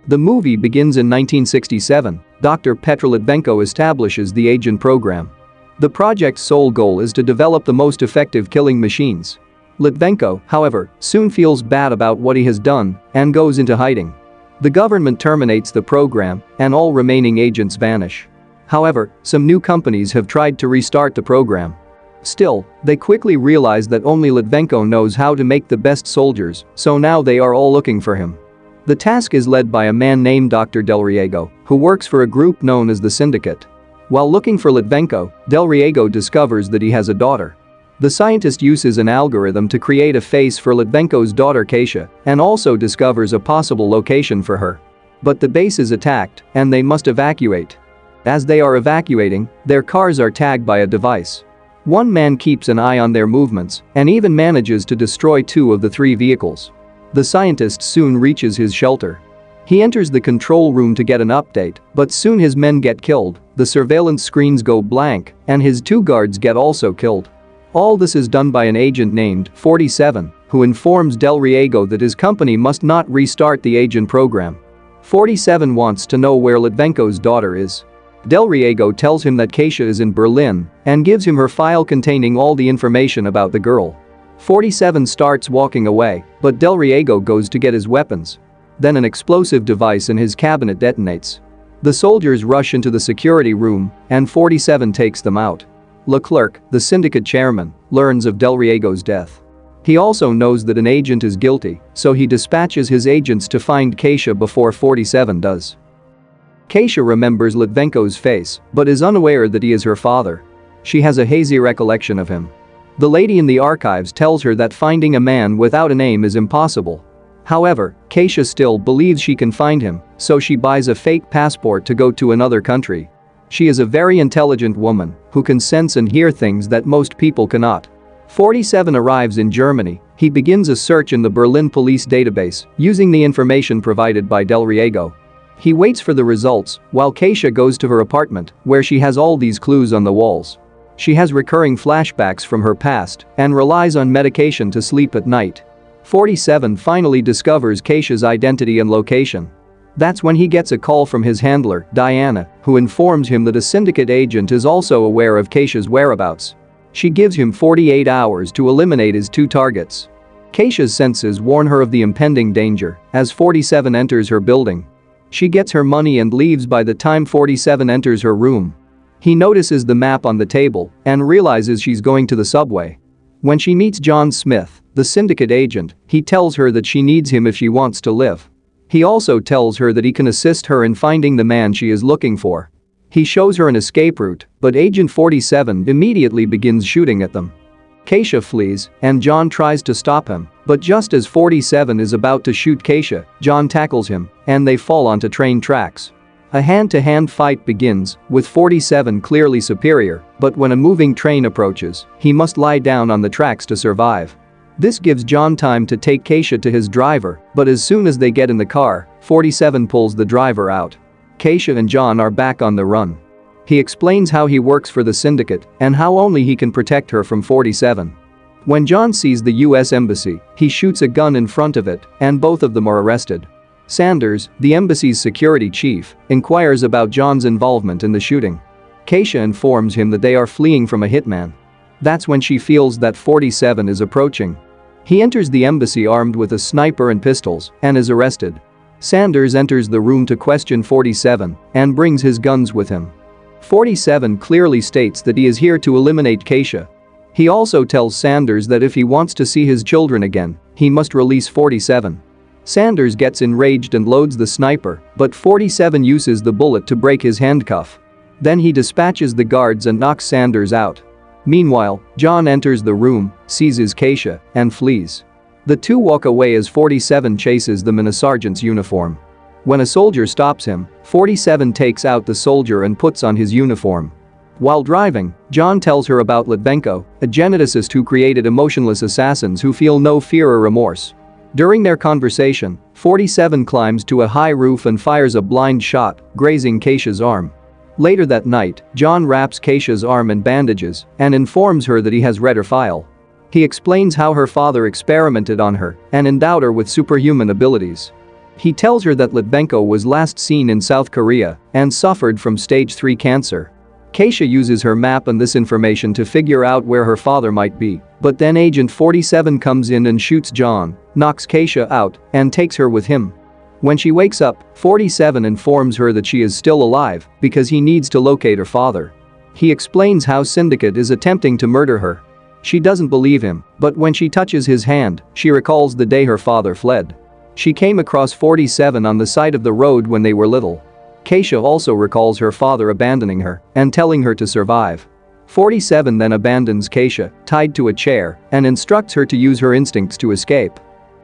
The movie begins in 1967. Dr. Petr Litvenko establishes the agent program. The project's sole goal is to develop the most effective killing machines. Litvenko, however, soon feels bad about what he has done and goes into hiding. The government terminates the program and all remaining agents vanish. However, some new companies have tried to restart the program. Still, they quickly realize that only Litvenko knows how to make the best soldiers, so now they are all looking for him. The task is led by a man named Dr. Del Riego, who works for a group known as the Syndicate. While looking for Litvenko, Del Riego discovers that he has a daughter. The scientist uses an algorithm to create a face for Litvenko's daughter Kasia and also discovers a possible location for her. But the base is attacked and they must evacuate. As they are evacuating, their cars are tagged by a device. One man keeps an eye on their movements and even manages to destroy 2 of the 3 vehicles. The scientist soon reaches his shelter. He enters the control room to get an update, but soon his men get killed, the surveillance screens go blank, and his 2 guards get also killed. All this is done by an agent named 47, who informs Del Riego that his company must not restart the agent program. 47 wants to know where Litvenko's daughter is. Del Riego tells him that Kasia is in Berlin and gives him her file containing all the information about the girl. 47 starts walking away, but Del Riego goes to get his weapons. Then an explosive device in his cabinet detonates. The soldiers rush into the security room and 47 takes them out. Leclerc, the syndicate chairman, learns of Del Riego's death. He also knows that an agent is guilty, so he dispatches his agents to find Kasia before 47 does. Kasia remembers Litvenko's face but is unaware that he is her father. She has a hazy recollection of him. The lady in the archives tells her that finding a man without a name is impossible. However, Kasia still believes she can find him, so she buys a fake passport to go to another country. She is a very intelligent woman who can sense and hear things that most people cannot. 47 arrives in Germany. He begins a search in the Berlin police database using the information provided by Del Riego. He waits for the results while Kasia goes to her apartment where she has all these clues on the walls. She has recurring flashbacks from her past and relies on medication to sleep at night. 47 finally discovers Kasia's identity and location. That's when he gets a call from his handler, Diana, who informs him that a syndicate agent is also aware of Kasia's whereabouts. She gives him 48 hours to eliminate his 2 targets. Kasia's senses warn her of the impending danger as 47 enters her building. She gets her money and leaves by the time 47 enters her room. He notices the map on the table and realizes she's going to the subway. When she meets John Smith, the syndicate agent, he tells her that she needs him if she wants to live. He also tells her that he can assist her in finding the man she is looking for. He shows her an escape route, but Agent 47 immediately begins shooting at them. Kasia flees, and John tries to stop him, but just as 47 is about to shoot Kasia, John tackles him, and they fall onto train tracks. A hand-to-hand fight begins, with 47 clearly superior, but when a moving train approaches, he must lie down on the tracks to survive. This gives John time to take Kasia to his driver, but as soon as they get in the car, 47 pulls the driver out. Kasia and John are back on the run. He explains how he works for the syndicate and how only he can protect her from 47. When John sees the US Embassy, he shoots a gun in front of it, and both of them are arrested. Sanders, the embassy's security chief, inquires about John's involvement in the shooting. Kasia informs him that they are fleeing from a hitman. That's when she feels that 47 is approaching. He enters the embassy armed with a sniper and pistols and is arrested. Sanders enters the room to question 47 and brings his guns with him. 47 clearly states that he is here to eliminate Kasia. He also tells Sanders that if he wants to see his children again, he must release 47. Sanders gets enraged and loads the sniper, but 47 uses the bullet to break his handcuff. Then he dispatches the guards and knocks Sanders out. Meanwhile, John enters the room, seizes Kasia, and flees. The 2 walk away as 47 chases them in a sergeant's uniform. When a soldier stops him, 47 takes out the soldier and puts on his uniform. While driving, John tells her about Litvenko, a geneticist who created emotionless assassins who feel no fear or remorse. During their conversation, 47 climbs to a high roof and fires a blind shot, grazing Kasia's arm. Later that night, John wraps Kasia's arm in bandages and informs her that he has read her file. He explains how her father experimented on her and endowed her with superhuman abilities. He tells her that Litvenko was last seen in South Korea and suffered from stage 3 cancer. Keisha uses her map and this information to figure out where her father might be, but then Agent 47 comes in and shoots John, knocks Keisha out, and takes her with him. When she wakes up, 47 informs her that she is still alive because he needs to locate her father. He explains how Syndicate is attempting to murder her. She doesn't believe him, but when she touches his hand, she recalls the day her father fled. She came across 47 on the side of the road when they were little. Keisha also recalls her father abandoning her and telling her to survive. 47 then abandons Keisha, tied to a chair, and instructs her to use her instincts to escape.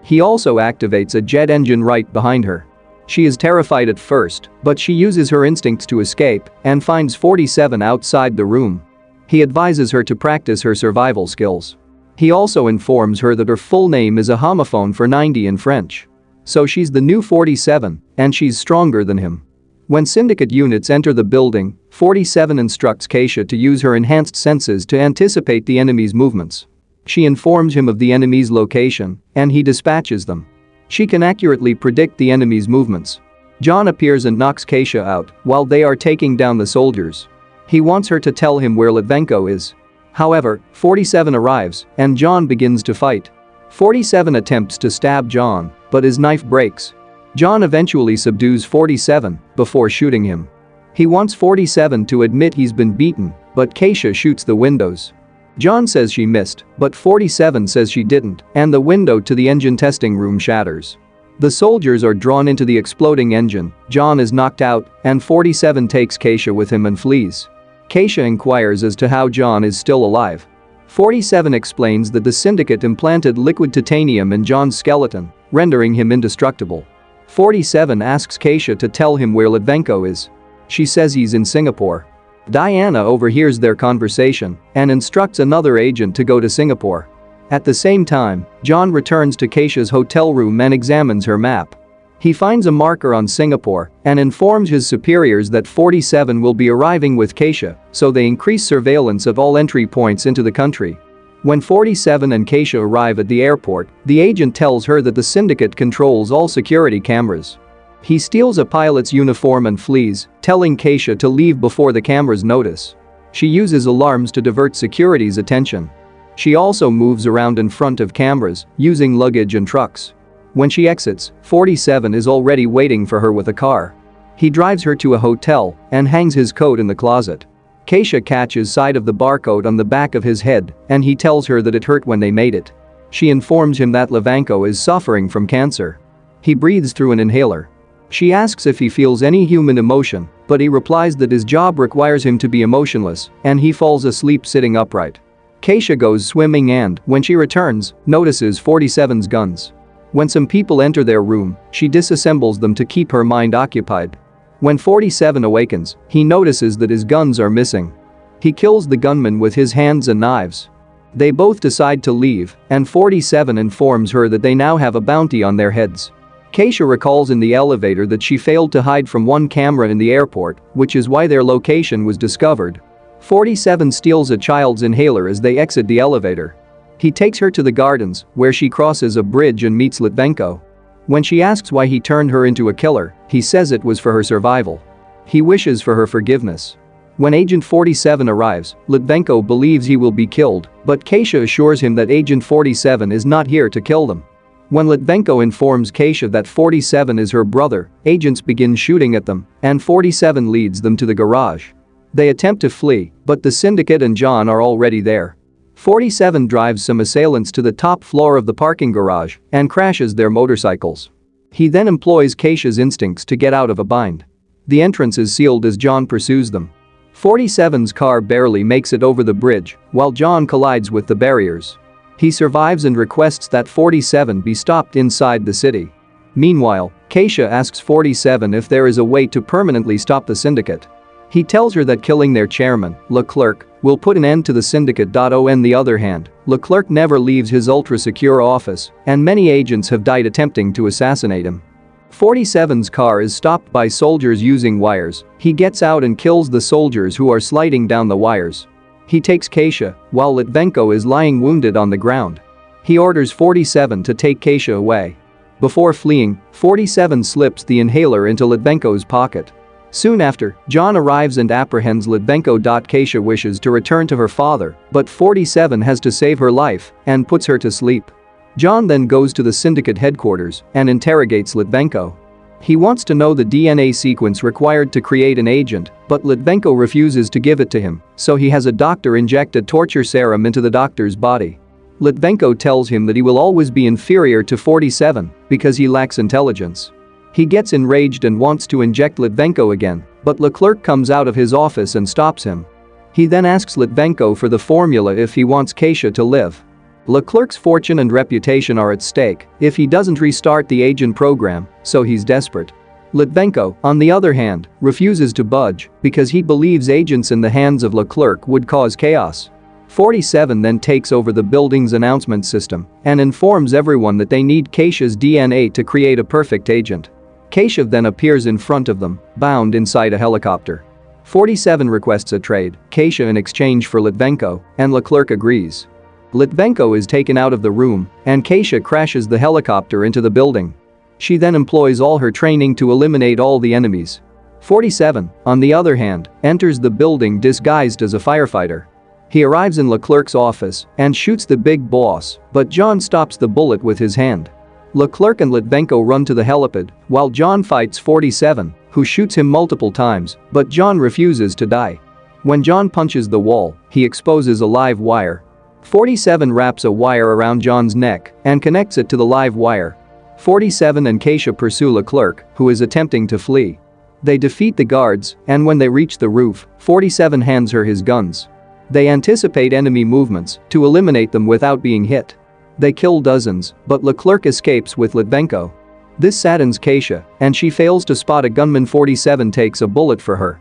He also activates a jet engine right behind her. She is terrified at first, but she uses her instincts to escape and finds 47 outside the room. He advises her to practice her survival skills. He also informs her that her full name is a homophone for 90 in French. So she's the new 47, and she's stronger than him. When Syndicate units enter the building, 47 instructs Keisha to use her enhanced senses to anticipate the enemy's movements. She informs him of the enemy's location, and he dispatches them. She can accurately predict the enemy's movements. John appears and knocks Keisha out while they are taking down the soldiers. He wants her to tell him where Litvenko is. However, 47 arrives, and John begins to fight. 47 attempts to stab John, but his knife breaks. John eventually subdues 47 before shooting him. He wants 47 to admit he's been beaten, but Keisha shoots the windows. John says she missed, but 47 says she didn't, and the window to the engine testing room shatters. The soldiers are drawn into the exploding engine, John is knocked out, and 47 takes Keisha with him and flees. Keisha inquires as to how John is still alive. 47 explains that the Syndicate implanted liquid titanium in John's skeleton, rendering him indestructible. 47 asks Keisha to tell him where Litvenko is. She says he's in Singapore. Diana overhears their conversation and instructs another agent to go to Singapore. At the same time, John returns to Keisha's hotel room and examines her map. He finds a marker on Singapore and informs his superiors that 47 will be arriving with Keisha, so they increase surveillance of all entry points into the country. When 47 and Keisha arrive at the airport, the agent tells her that the Syndicate controls all security cameras. He steals a pilot's uniform and flees, telling Keisha to leave before the cameras notice. She uses alarms to divert security's attention. She also moves around in front of cameras, using luggage and trucks. When she exits, 47 is already waiting for her with a car. He drives her to a hotel and hangs his coat in the closet. Keisha catches sight of the barcode on the back of his head, and he tells her that it hurt when they made it. She informs him that Litvenko is suffering from cancer. He breathes through an inhaler. She asks if he feels any human emotion, but he replies that his job requires him to be emotionless, and he falls asleep sitting upright. Keisha goes swimming and, when she returns, notices 47's guns. When some people enter their room, she disassembles them to keep her mind occupied. When 47 awakens, he notices that his guns are missing. He kills the gunman with his hands and knives. They both decide to leave, and 47 informs her that they now have a bounty on their heads. Keisha recalls in the elevator that she failed to hide from one camera in the airport, which is why their location was discovered. 47 steals a child's inhaler as they exit the elevator. He takes her to the gardens, where she crosses a bridge and meets Litvenko. When she asks why he turned her into a killer, he says it was for her survival. He wishes for her forgiveness. When Agent 47 arrives, Litvenko believes he will be killed, but Keisha assures him that Agent 47 is not here to kill them. When Litvenko informs Keisha that 47 is her brother, agents begin shooting at them, and 47 leads them to the garage. They attempt to flee, but the Syndicate and John are already there. 47 drives some assailants to the top floor of the parking garage and crashes their motorcycles. He then employs Keisha's instincts to get out of a bind. The entrance is sealed as John pursues them. 47's car barely makes it over the bridge, while John collides with the barriers. He survives and requests that 47 be stopped inside the city. Meanwhile, Keisha asks 47 if there is a way to permanently stop the Syndicate. He tells her that killing their chairman, Leclerc, will put an end to the Syndicate. On the other hand, Leclerc never leaves his ultra-secure office, and many agents have died attempting to assassinate him. 47's car is stopped by soldiers using wires. He gets out and kills the soldiers who are sliding down the wires. He takes Keisha, while Litvenko is lying wounded on the ground. He orders 47 to take Keisha away. Before fleeing, 47 slips the inhaler into Litvenko's pocket. Soon after, John arrives and apprehends Litvenko. Kasia wishes to return to her father, but 47 has to save her life and puts her to sleep. John then goes to the syndicate headquarters and interrogates Litvenko. He wants to know the DNA sequence required to create an agent, but Litvenko refuses to give it to him, so he has a doctor inject a torture serum into the doctor's body. Litvenko tells him that he will always be inferior to 47 because he lacks intelligence. He gets enraged and wants to inject Litvenko again, but Leclerc comes out of his office and stops him. He then asks Litvenko for the formula if he wants Kasia to live. Leclerc's fortune and reputation are at stake if he doesn't restart the agent program, so he's desperate. Litvenko, on the other hand, refuses to budge because he believes agents in the hands of Leclerc would cause chaos. 47 then takes over the building's announcement system and informs everyone that they need Kasia's DNA to create a perfect agent. Kasia then appears in front of them, bound inside a helicopter. 47 requests a trade, Kasia in exchange for Litvenko, and Leclerc agrees. Litvenko is taken out of the room, and Kasia crashes the helicopter into the building. She then employs all her training to eliminate all the enemies. 47, on the other hand, enters the building disguised as a firefighter. He arrives in Leclerc's office and shoots the big boss, but John stops the bullet with his hand. Leclerc and Litvenko run to the helipad, while John fights 47, who shoots him multiple times, but John refuses to die. When John punches the wall, he exposes a live wire. 47 wraps a wire around John's neck and connects it to the live wire. 47 and Kasia pursue Leclerc, who is attempting to flee. They defeat the guards, and when they reach the roof, 47 hands her his guns. They anticipate enemy movements to eliminate them without being hit. They kill dozens, but Leclerc escapes with Litvenko. This saddens Kasia, and she fails to spot a gunman. 47 takes a bullet for her.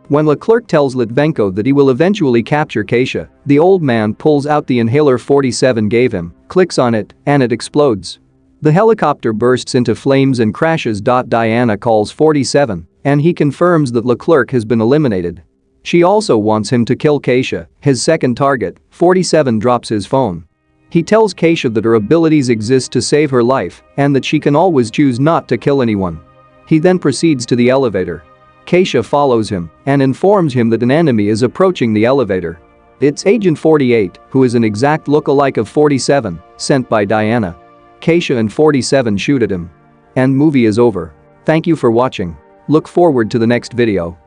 When Leclerc tells Litvenko that he will eventually capture Kasia, the old man pulls out the inhaler 47 gave him, clicks on it, and it explodes. The helicopter bursts into flames and crashes. Diana calls 47, and he confirms that Leclerc has been eliminated. She also wants him to kill Kasia, his second target. 47 drops his phone. He tells Kasia that her abilities exist to save her life and that she can always choose not to kill anyone. He then proceeds to the elevator. Kasia follows him and informs him that an enemy is approaching the elevator. It's Agent 48, who is an exact look-alike of 47, sent by Diana. Kasia and 47 shoot at him. And movie is over. Thank you for watching. Look forward to the next video.